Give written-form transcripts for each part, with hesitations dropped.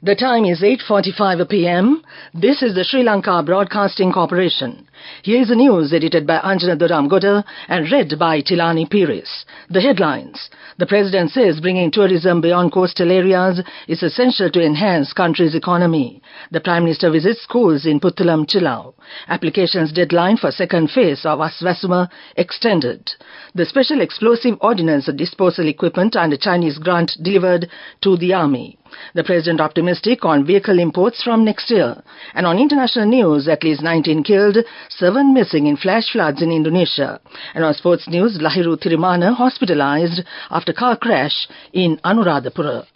The time is 8:45 p.m. This is the Sri Lanka Broadcasting Corporation. Here is the news edited by Anjana Doramgoda and read by Tilani Pires. The headlines. The President says bringing tourism beyond coastal areas is essential to enhance country's economy. The Prime Minister visits schools in Puttalam, Chilau. Applications deadline for second phase of Aswasuma extended. The Special Explosive Ordnance Disposal Equipment under Chinese grant delivered to the Army. The President optimistic on vehicle imports from next year. And on international news, at least 19 killed, 7 missing in flash floods in Indonesia. And on sports news, Lahiru Thirimana hospitalized after car crash in Anuradhapura.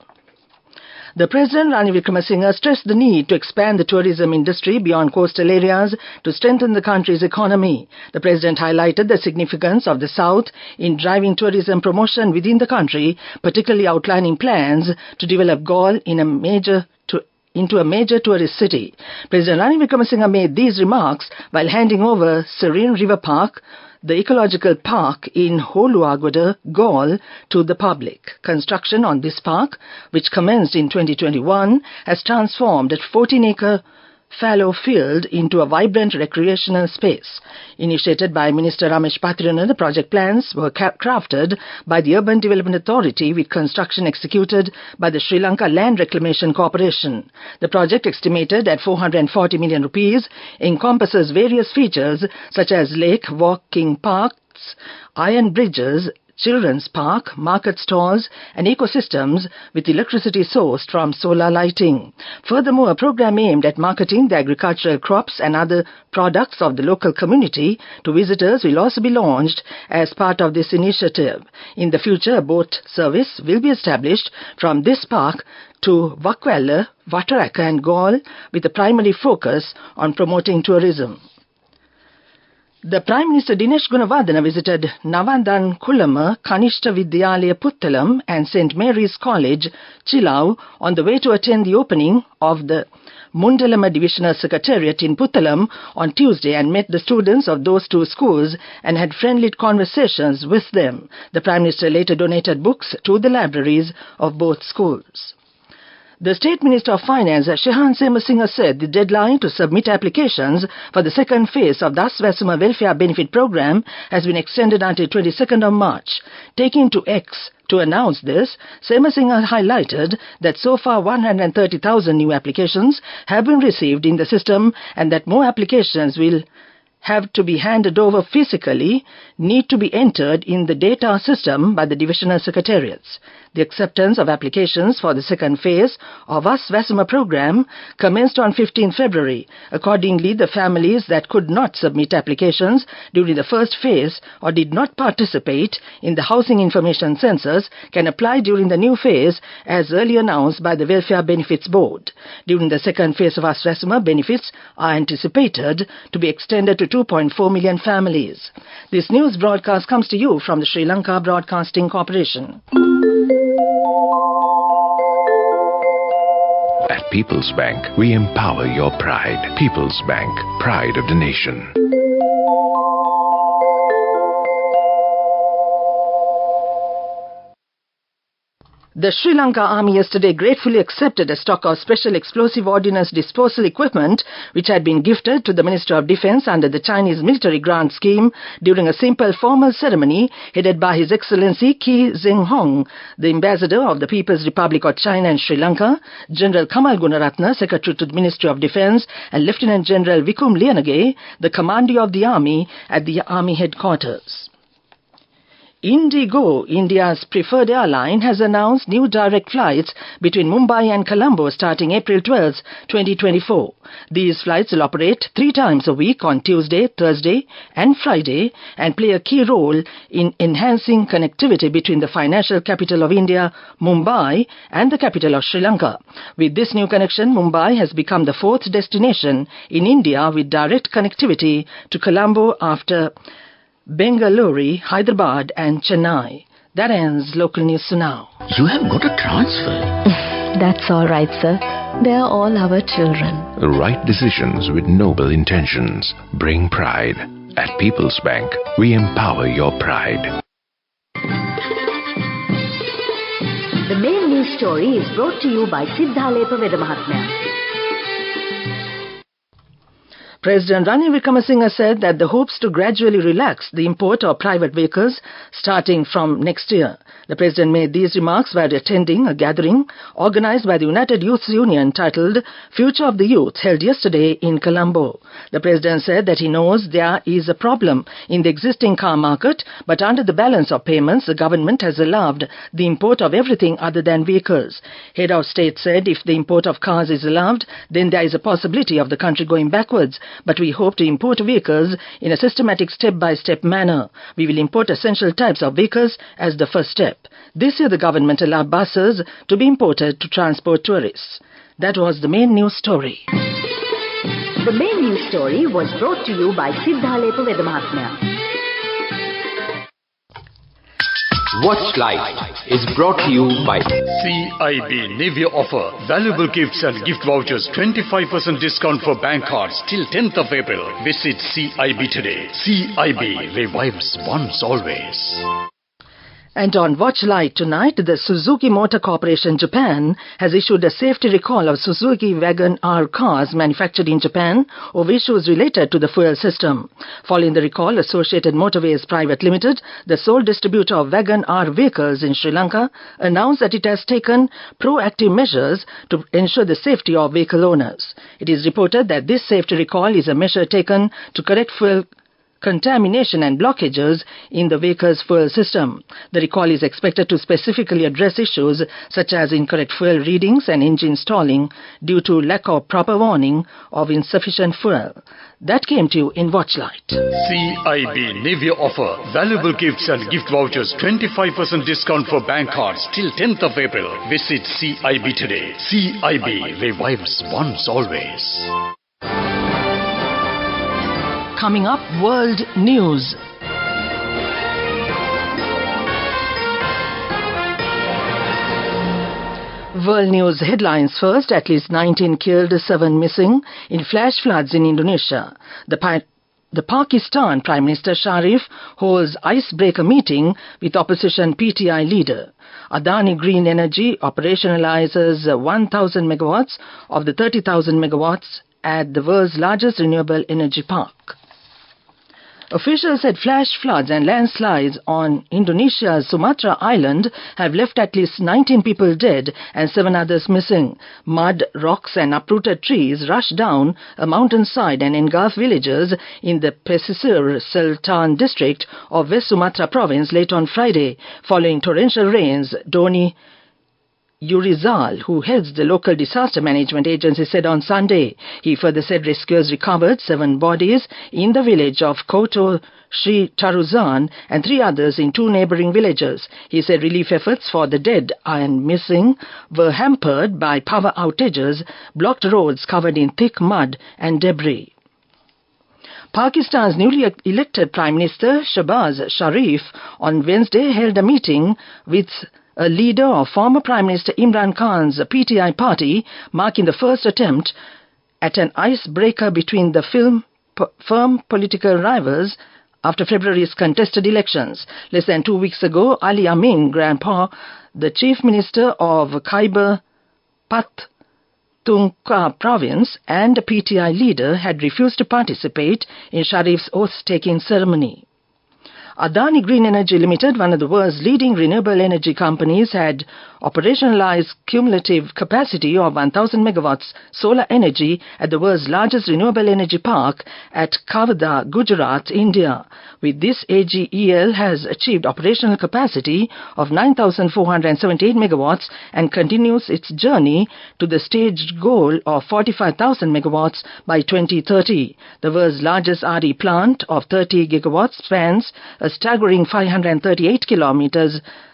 The President Ranil Wickremesinghe stressed the need to expand the tourism industry beyond coastal areas to strengthen the country's economy. The President highlighted the significance of the South in driving tourism promotion within the country, particularly outlining plans to develop Galle into a major tourist city. President Ranil Wickremesinghe made these remarks while handing over Serene River Park, the ecological park in Holuagoda, Galle, to the public. Construction on this park, which commenced in 2021, has transformed a 14-acre fallow field into a vibrant recreational space. Initiated by Minister Ramesh Patrana, the project plans were crafted by the Urban Development Authority with construction executed by the Sri Lanka Land Reclamation Corporation. The project, estimated at 440 million rupees, encompasses various features such as lake, walking parks, iron bridges, children's park, market stalls and ecosystems with electricity sourced from solar lighting. Furthermore, a program aimed at marketing the agricultural crops and other products of the local community to visitors will also be launched as part of this initiative. In the future, a boat service will be established from this park to Vakwella, Vataraka and Galle with a primary focus on promoting tourism. The Prime Minister Dinesh Gunawardena visited Navandan Kulama, Kanishta Vidyalaya Puttalam and St. Mary's College, Chilau on the way to attend the opening of the Mundalama Divisional Secretariat in Puttalam on Tuesday and met the students of those two schools and had friendly conversations with them. The Prime Minister later donated books to the libraries of both schools. The State Minister of Finance, Shehan Semasinghe, said the deadline to submit applications for the second phase of the Aswasuma Welfare Benefit Programme has been extended until 22nd of March. Taking to X to announce this, Semasinghe highlighted that so far 130,000 new applications have been received in the system and that more applications will have to be handed over physically, need to be entered in the data system by the divisional secretariats. The acceptance of applications for the second phase of Aswasuma program commenced on 15 February. Accordingly, the families that could not submit applications during the first phase or did not participate in the housing information census can apply during the new phase as earlier announced by the Welfare Benefits Board. During the second phase of Aswasuma, benefits are anticipated to be extended to 2.4 million families. This news broadcast comes to you from the Sri Lanka Broadcasting Corporation. At People's Bank, we empower your pride. People's Bank, pride of the nation. The Sri Lanka Army yesterday gratefully accepted a stock of Special Explosive Ordnance Disposal Equipment which had been gifted to the Minister of Defence under the Chinese military grant scheme during a simple formal ceremony headed by His Excellency Ki Zhenghong, the Ambassador of the People's Republic of China and Sri Lanka, General Kamal Gunaratne, Secretary to the Ministry of Defence, and Lieutenant General Vikum Lianage, the Commander of the Army at the Army headquarters. Indigo, India's preferred airline, has announced new direct flights between Mumbai and Colombo starting April 12, 2024. These flights will operate 3 times a week on Tuesday, Thursday and Friday and play a key role in enhancing connectivity between the financial capital of India, Mumbai, and the capital of Sri Lanka. With this new connection, Mumbai has become the 4th destination in India with direct connectivity to Colombo after Bengaluru, Hyderabad and Chennai. That ends local news now. You have got a transfer. That's all right, sir. They are all our children. Right decisions with noble intentions bring pride. At People's Bank, we empower your pride. The main news story is brought to you by Sinhala Vedamahatmya. President Ranil Wickremesinghe said that the hopes to gradually relax the import of private vehicles starting from next year. The President made these remarks while attending a gathering organized by the United Youth Union titled Future of the Youth, held yesterday in Colombo. The President said that he knows there is a problem in the existing car market, but under the balance of payments, the government has allowed the import of everything other than vehicles. Head of State said if the import of cars is allowed, then there is a possibility of the country going backwards. But we hope to import vehicles in a systematic step-by-step manner. We will import essential types of vehicles as the first step. This year the government allowed buses to be imported to transport tourists. That was the main news story. The main news story was brought to you by Sinhala Vedamahatmya. Watch Live is brought to you by CIB Navy offer valuable gifts and gift vouchers, 25% discount for bank cards till 10th of April. Visit CIB today. CIB revives once always. And on Watch Light tonight, the Suzuki Motor Corporation Japan has issued a safety recall of Suzuki Wagon R cars manufactured in Japan over issues related to the fuel system. Following the recall, Associated Motorways Private Limited, the sole distributor of Wagon R vehicles in Sri Lanka, announced that it has taken proactive measures to ensure the safety of vehicle owners. It is reported that this safety recall is a measure taken to correct fuel contamination and blockages in the vehicle's fuel system. The recall is expected to specifically address issues such as incorrect fuel readings and engine stalling due to lack of proper warning of insufficient fuel. That came to you in Watchlight. CIB Navy offer valuable gifts and gift vouchers, 25% discount for bank cards till 10th of April. Visit CIB today. CIB revives once always. Coming up, World News. World News headlines first. At least 19 killed, 7 missing in flash floods in Indonesia. The Pakistan Prime Minister Sharif holds icebreaker meeting with opposition PTI leader. Adani Green Energy operationalizes 1,000 megawatts of the 30,000 megawatts at the world's largest renewable energy park. Officials said flash floods and landslides on Indonesia's Sumatra island have left at least 19 people dead and 7 others missing. Mud, rocks and uprooted trees rushed down a mountainside and engulfed villages in the Pesisir Selatan district of West Sumatra province late on Friday, following torrential rains. Doni Yurizal, who heads the local disaster management agency, said on Sunday. He further said rescuers recovered 7 bodies in the village of Koto Sri Taruzan and 3 others in 2 neighboring villages. He said relief efforts for the dead and missing were hampered by power outages, blocked roads covered in thick mud and debris. Pakistan's newly elected Prime Minister Shahbaz Sharif on Wednesday held a meeting with a leader of former Prime Minister Imran Khan's PTI party, marking the first attempt at an icebreaker between the firm political rivals after February's contested elections. Less than 2 weeks ago, Ali Amin Grandpa, the Chief Minister of Khyber Pakhtunkhwa province and a PTI leader, had refused to participate in Sharif's oath-taking ceremony. Adani Green Energy Limited, one of the world's leading renewable energy companies, had operationalized cumulative capacity of 1,000 megawatts solar energy at the world's largest renewable energy park at Kavada, Gujarat, India. With this, AGEL has achieved operational capacity of 9,478 megawatts and continues its journey to the staged goal of 45,000 megawatts by 2030. The world's largest RE plant of 30 gigawatts spans a staggering 538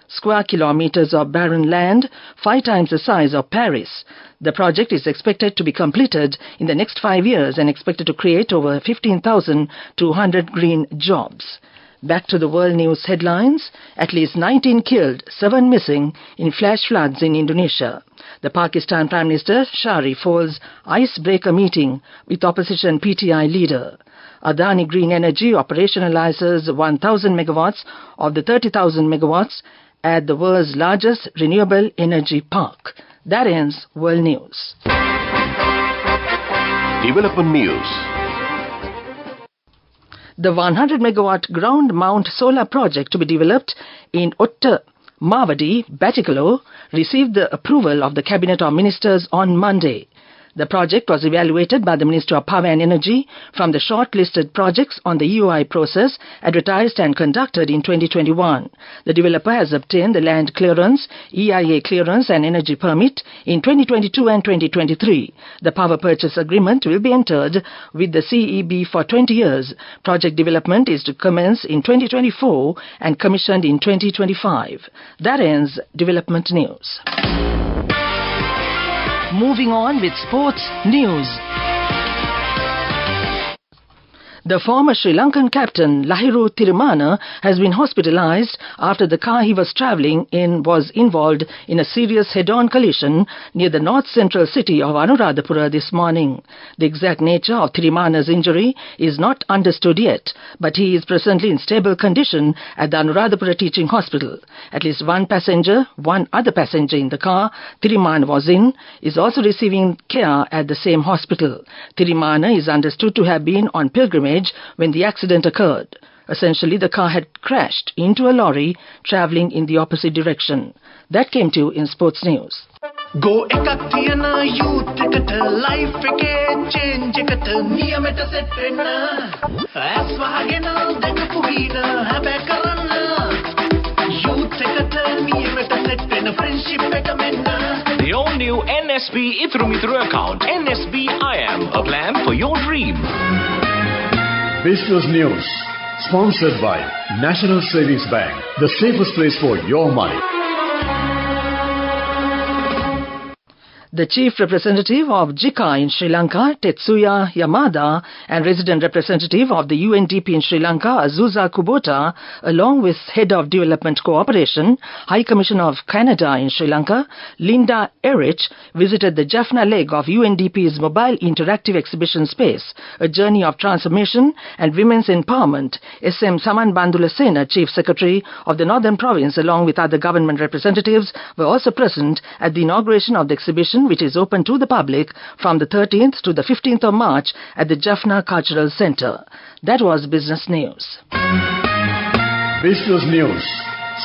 square kilometers of barren land, 5 times the size of Paris. The project is expected to be completed in the next 5 years and expected to create over 15,200 green jobs. Back to the world news headlines. At least 19 killed, 7 missing in flash floods in Indonesia. The Pakistan Prime Minister Sharif holds icebreaker meeting with opposition PTI leader. Adani Green Energy operationalizes 1,000 megawatts of the 30,000 megawatts at the world's largest renewable energy park. That ends World News. Development News. The 100-megawatt ground-mount solar project to be developed in Otta Mawadi, Batticaloa, received the approval of the Cabinet of Ministers on Monday. The project was evaluated by the Ministry of Power and Energy from the shortlisted projects on the EOI process advertised and conducted in 2021. The developer has obtained the land clearance, EIA clearance and energy permit in 2022 and 2023. The power purchase agreement will be entered with the CEB for 20 years. Project development is to commence in 2024 and commissioned in 2025. That ends Development News. Moving on with sports news. The former Sri Lankan captain Lahiru Thirimana has been hospitalized after the car he was travelling in was involved in a serious head-on collision near the north-central city of Anuradhapura this morning. The exact nature of Thirimana's injury is not understood yet, but he is presently in stable condition at the Anuradhapura Teaching Hospital. At least one other passenger in the car Thirimana was in, is also receiving care at the same hospital. Thirimana is understood to have been on pilgrimage when the accident occurred. Essentially, the car had crashed into a lorry travelling in the opposite direction. That came to you in sports news. Go ekak thiyana youth eකට life එකේ change එකට නියමෙට set වෙන්න as වහගෙන දැකපු හීන හැබැ කරන්න youth එකට නියමෙට set වෙන friendship එක මෙන්න. The all new NSB Ithru Mithru account, NSB IM, a plan for your dream. Business News, sponsored by National Savings Bank, the safest place for your money. The Chief Representative of JICA in Sri Lanka, Tetsuya Yamada, and Resident Representative of the UNDP in Sri Lanka, Azusa Kubota, along with Head of Development Cooperation, High Commissioner of Canada in Sri Lanka, Linda Erich, visited the Jaffna leg of UNDP's Mobile Interactive Exhibition Space, a journey of transformation and women's empowerment. SM Saman Bandulasena, Chief Secretary of the Northern Province, along with other government representatives, were also present at the inauguration of the exhibition, which is open to the public from the 13th to the 15th of March at the Jaffna Cultural Centre. That was Business News. Business News,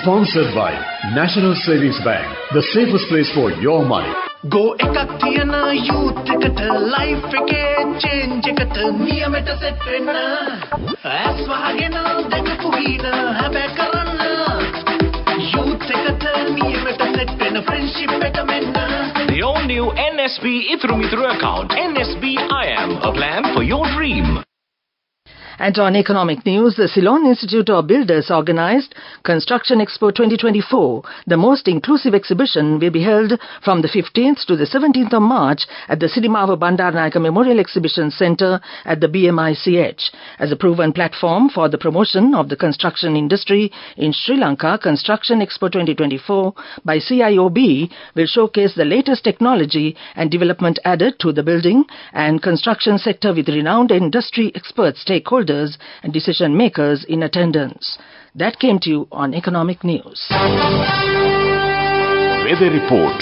sponsored by National Savings Bank, the safest place for your money. Go ekak thiyana youth එකට life එකේ change එකට නියමෙට set වෙන්න as වහගෙන දැකපු හීන හැබැ කරන්න youth එකට නියමෙට set වෙන friendship එක මෙන්න. The all new NSB Ithru Mithru account, NSB IM, a plan for your dream. And on economic news, the Ceylon Institute of Builders organized Construction Expo 2024. The most inclusive exhibition will be held from the 15th to the 17th of March at the Sidimava Bandaranaike Memorial Exhibition Centre at the BMICH. As a proven platform for the promotion of the construction industry in Sri Lanka, Construction Expo 2024 by CIOB will showcase the latest technology and development added to the building and construction sector with renowned industry experts, stakeholders and decision makers in attendance. That came to you on Economic News. Weather Report.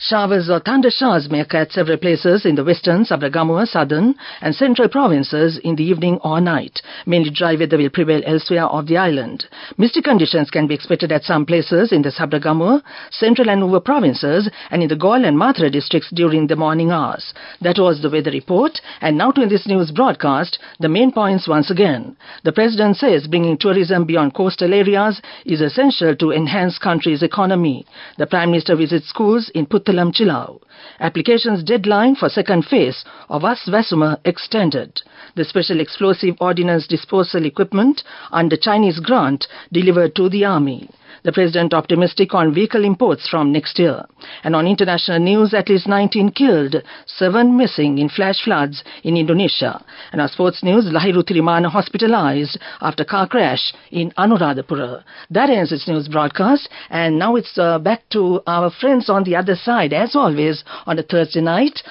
Showers or thunder showers may occur at several places in the western, Sabragamua, southern and central provinces in the evening or night. Mainly dry weather will prevail elsewhere of the island. Misty conditions can be expected at some places in the Sabragamua, central and Nuva provinces and in the Gaul and Mathura districts during the morning hours. That was the weather report. And now to this news broadcast, the main points once again. The President says bringing tourism beyond coastal areas is essential to enhance country's economy. The Prime Minister visits schools in Puttalam, Chilau. Applications deadline for second phase of Vasuma extended. The special explosive ordnance disposal equipment under Chinese grant delivered to the army. The President optimistic on vehicle imports from next year. And on international news, at least 19 killed, 7 missing in flash floods in Indonesia. And our sports news, Lahiru Thirimana hospitalized after car crash in Anuradhapura. That ends its news broadcast. And now it's back to our friends on the other side, as always, on a Thursday night.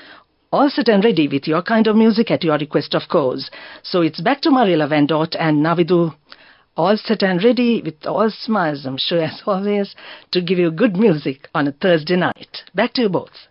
All set and ready with your kind of music at your request, of course. So it's back to Mariela Van Dort and Navidu all set and ready with all smiles, I'm sure, as always, to give you good music on a Thursday night. Back to you both.